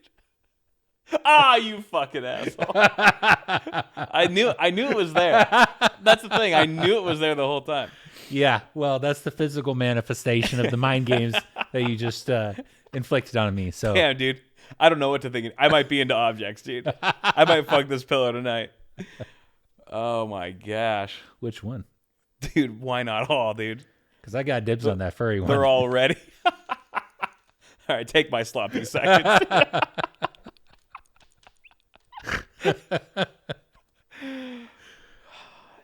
You fucking asshole. I knew it was there. That's the thing. I knew it was there the whole time. Yeah, well, that's the physical manifestation of the mind games that you just inflicted on me. So, damn, dude, I don't know what to think. I might be into objects, dude. I might fuck this pillow tonight. Oh my gosh. Which one? Dude, why not all, dude? Because I got dibs on that furry one. They're all ready. All right, take my sloppy seconds.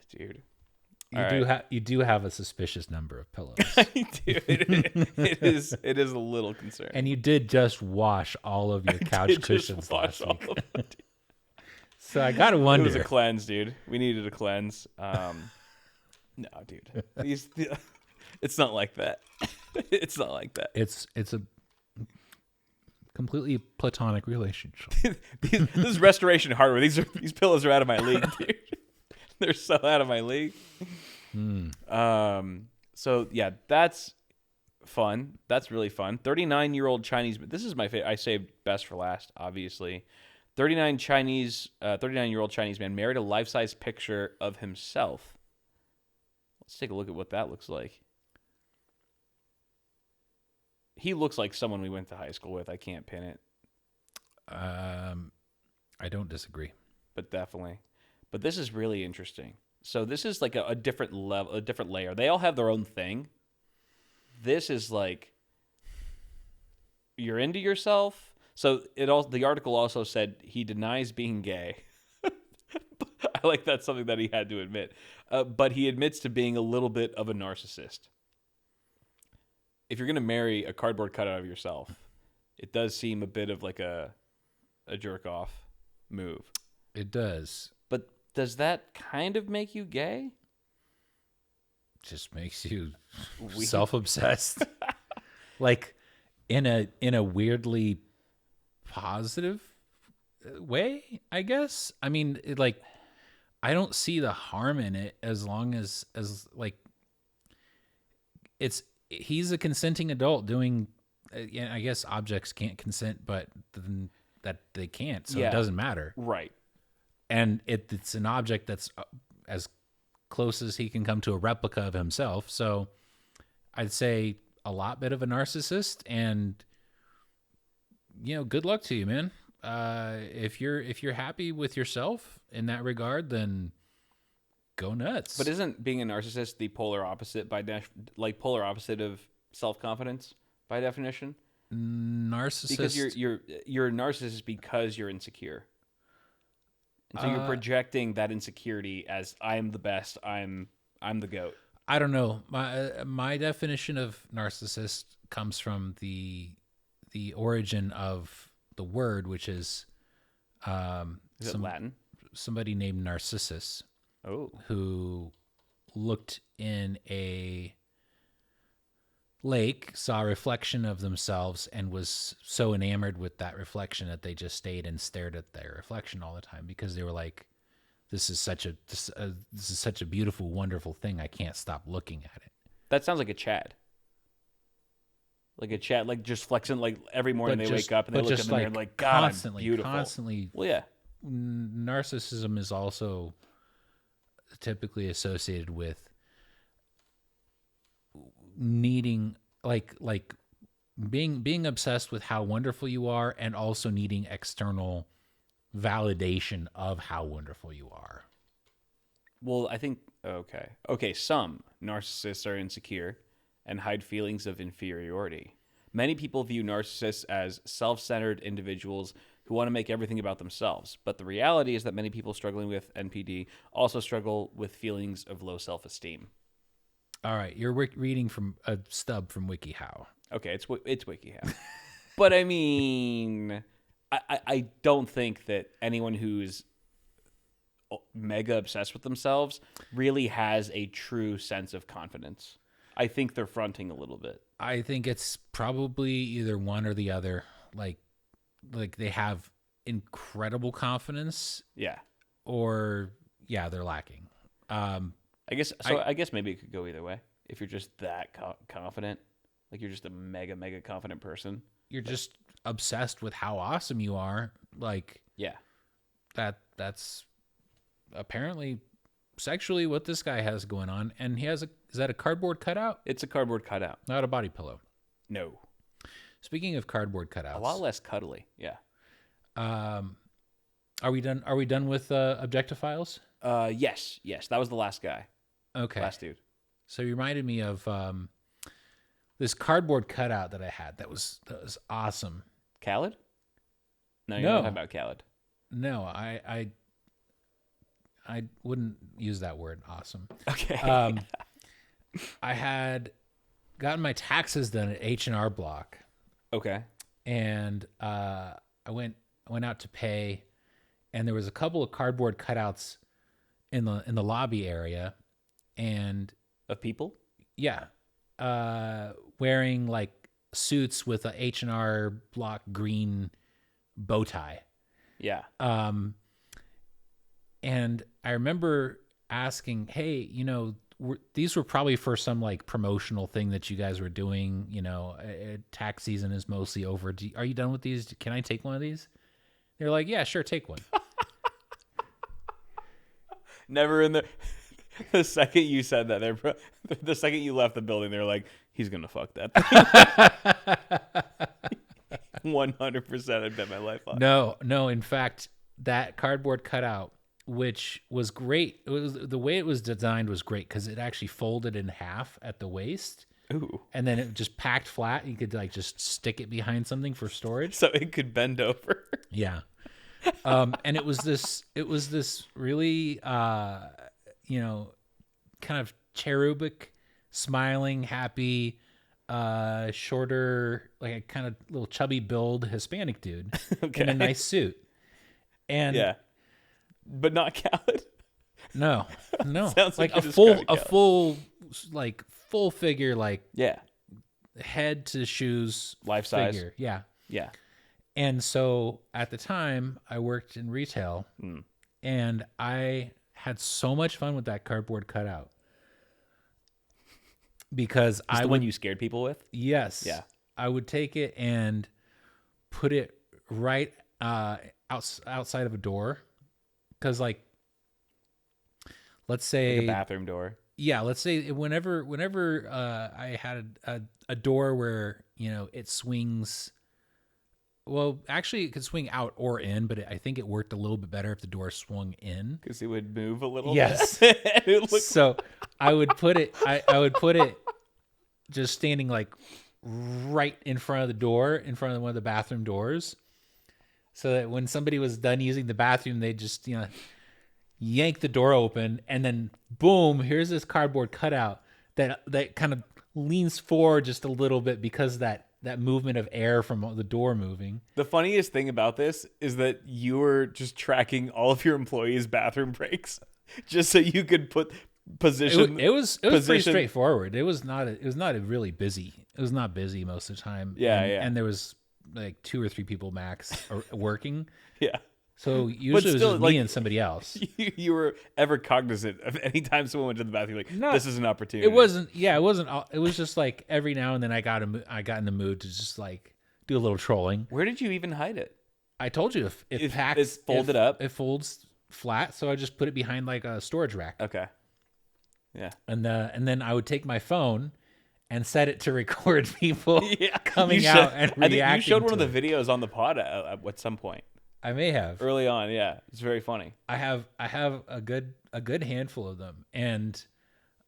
Dude. You do have a suspicious number of pillows. It is a little concerning. And you did just wash all of your couch cushions last week. So I gotta wonder. It was a cleanse, dude. We needed a cleanse. No, dude. It's not like that. It's not like that. It's a completely platonic relationship. This is restoration hardware. These pillows are out of my league, dude. They're so out of my league. So yeah, that's fun. That's really fun. 39-year-old Chinese. This is my favorite. I saved best for last, obviously. 39-year-old Chinese man married a life-size picture of himself. Let's take a look at what that looks like. He looks like someone we went to high school with. I can't pin it. I don't disagree. But definitely. But this is really interesting. So this is like a different level, a different layer. They all have their own thing. This is like you're into yourself. So the article also said he denies being gay. I like that's something that he had to admit. But he admits to being a little bit of a narcissist. If you're going to marry a cardboard cutout of yourself, it does seem a bit of like a jerk off move. It does. But does that kind of make you gay? Just makes you self-obsessed. Like in a weirdly positive way, I guess. I mean, I don't see the harm in it as long as like he's a consenting adult doing. I guess objects can't consent, but that they can't, so it doesn't matter, right? And it's an object that's as close as he can come to a replica of himself. So I'd say a lot bit of a narcissist, and good luck to you, man. If you're happy with yourself in that regard, then go nuts. But isn't being a narcissist the polar opposite polar opposite of self-confidence by definition? Narcissist, because you're a narcissist because you're insecure. And so you're projecting that insecurity as I'm the best, I'm the GOAT. I don't know. My definition of narcissist comes from the origin of the word, which is it Latin? Somebody named Narcissus. Oh. Who looked in a lake, saw a reflection of themselves, and was so enamored with that reflection that they just stayed and stared at their reflection all the time, because they were like, this is such a beautiful, wonderful thing. I can't stop looking at it. That sounds like a Chad. Like a Chad, like just flexing, like every morning they wake up and they look in the mirror and like, God, constantly, I'm beautiful. Constantly. Well, yeah. Narcissism is also typically associated with needing like being obsessed with how wonderful you are, and also needing external validation of how wonderful you are. Well, I think okay, some narcissists are insecure and hide feelings of inferiority. Many people view narcissists as self-centered individuals who want to make everything about themselves. But the reality is that many people struggling with NPD also struggle with feelings of low self-esteem. All right, you're reading from a stub from WikiHow. Okay, it's WikiHow. But I mean, I don't think that anyone who's mega obsessed with themselves really has a true sense of confidence. I think they're fronting a little bit. I think it's probably either one or the other. Like they have incredible confidence. Yeah. Or they're lacking. I guess maybe it could go either way. If you're just that confident, like you're just a mega confident person, you're just obsessed with how awesome you are. Like, yeah, that's apparently sexually what this guy has going on. And he has is that a cardboard cutout? It's a cardboard cutout, not a body pillow. No. Speaking of cardboard cutouts, a lot less cuddly. Yeah. Are we done? Are we done with Objectophiles? Yes. That was the last guy. Okay. Last dude. So you reminded me of this cardboard cutout that I had. That was awesome. Khaled? No, you're not talking about Khaled. No, I wouldn't use that word. Awesome. Okay. I had gotten my taxes done at H&R Block, Okay. and I went out to pay, and there was a couple of cardboard cutouts in the lobby area, and Of people? yeah, wearing like suits with a H&R Block green bow tie. Yeah. And I remember asking, hey, these were probably for some like promotional thing that you guys were doing. Tax season is mostly over. Are you done with these? Can I take one of these? They're like, yeah, sure, take one. Never in the second you said that, the second you left the building, they're like, he's gonna fuck that thing. 100%. I bet my life on. No. In fact, that cardboard cutout, which was great, the way it was designed was great because it actually folded in half at the waist. Ooh. And then it just packed flat. You could like just stick it behind something for storage. So it could bend over. Yeah. And it was this really, kind of cherubic, smiling, happy, shorter, like a kind of little chubby build Hispanic dude Okay. in a nice suit. And Yeah. But not Khaled. no, Sounds like like a you full, described Khaled. full figure, like Yeah. head to shoes Life size. figure. Yeah. Yeah. And so at the time I worked in retail and I had so much fun with that cardboard cutout because The one you scared people with? yes, Yeah. I would take it and put it right outside of a door. Cause like, let's say Like a bathroom door. yeah, let's say whenever I had a door where, it swings. Well, actually, it could swing out or in, but I think it worked a little bit better if the door swung in. Because it would move a little Yes. bit. It looked So I would put it. I would put it just standing like right in front of the door, in front of one of the bathroom doors, so that when somebody was done using the bathroom, they just yank the door open, and then boom, here's this cardboard cutout that kind of leans forward just a little bit because that movement of air from the door moving. The funniest thing about this is that you were just tracking all of your employees' bathroom breaks just so you could put position. It was pretty position- straightforward. It was not a really busy. It was not busy most of the time. Yeah, and, yeah. And there was like 2 or 3 people max working. Yeah. So usually it was still, just like, me and somebody else. You were ever cognizant of any time someone went to the bathroom, like, No, this is an opportunity. It wasn't. Yeah, it wasn't. It was just like every now and then I got in the mood to just like do a little trolling. Where did you even hide it? I told you if it packs, it's folded up? it folds flat. So I just put it behind like a storage rack, Okay. Yeah. and then I would take my phone and set it to record people coming You out showed- and I think reacting. you showed one to of the it. videos on the pod at some point I may have. early on. Yeah, it's very funny. I have a good handful of them, and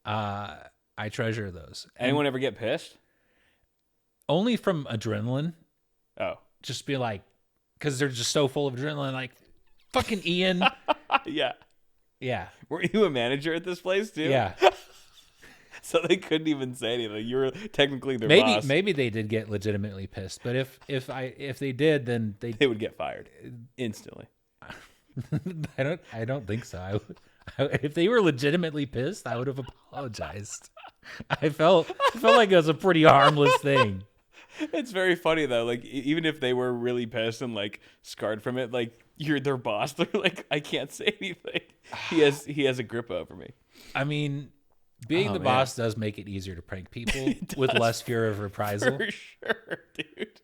I treasure those. And Anyone ever get pissed? only from adrenaline. Oh, Just be like, because they're just so full of adrenaline. Like, fucking Ian. yeah. Yeah, Were you a manager at this place too? yeah. So they couldn't even say anything. You were technically their Maybe boss. maybe they did get legitimately pissed, but if they did, then They would get fired instantly. I don't think so. If they were legitimately pissed, I would have apologized. I felt like it was a pretty harmless thing. It's very funny though. Like even if they were really pissed and like scarred from it, like you're their boss. They're like, I can't say anything. He has a grip over me. I mean, being Oh, the man. boss does make it easier to prank people with less fear of reprisal. For sure, dude.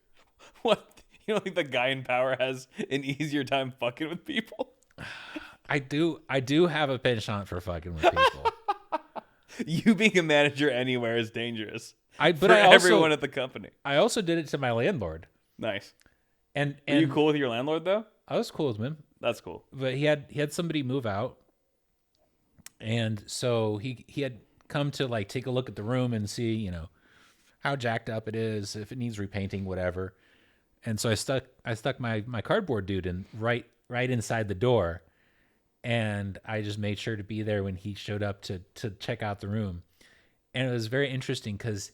What? You don't think the guy in power has an easier time fucking with people? I do have a penchant for fucking with people. You being a manager anywhere is dangerous. But for I also everyone at the company. I also did it to my landlord, Nice. and Are you cool with your landlord though? I was cool with him. That's cool. But he had somebody move out, and so he had come to like take a look at the room and see how jacked up it is, if it needs repainting, whatever. And so I stuck my cardboard dude in right inside the door, and I just made sure to be there when he showed up to check out the room. And it was very interesting because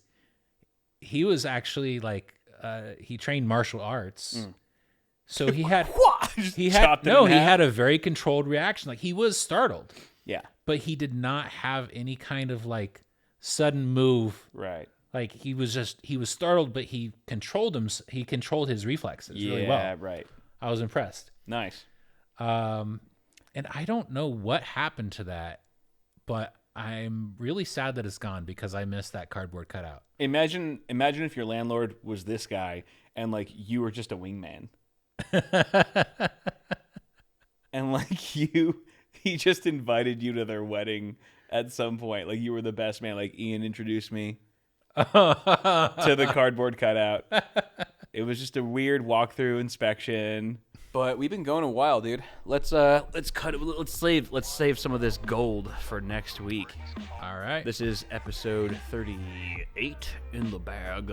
he was actually like he trained martial arts. So he had he had a very controlled reaction. Like he was startled. Yeah. But he did not have any kind of like sudden move. Right. Like he was startled, but he controlled his reflexes really well. Yeah, right. I was impressed. Nice. And I don't know what happened to that, but I'm really sad that it's gone because I missed that cardboard cutout. Imagine if your landlord was this guy and like you were just a wingman. And like he just invited you to their wedding at some point. Like you were the best man. Like Ian introduced me to the cardboard cutout. It was just a weird walkthrough inspection. But we've been going a while, dude. Let's save some of this gold for next week. All right. This is episode 38 in the bag.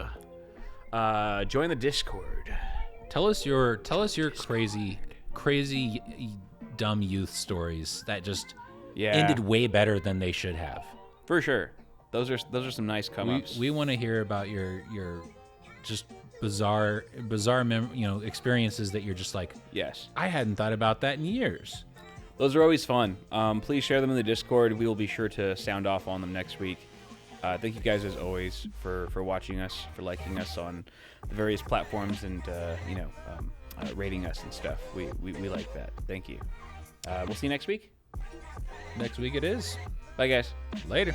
Join the Discord. Tell us your crazy dumb youth stories that just ended way better than they should have. For sure. Those are some nice come-ups. We want to hear about your just bizarre experiences that you're just like, yes, I hadn't thought about that in years. Those are always fun. Please share them in the Discord. We will be sure to sound off on them next week. Thank you guys as always for watching us, for liking us on the various platforms, and rating us and stuff. We like that. Thank you. We'll see you next week. Next week it is. Bye, guys. Later.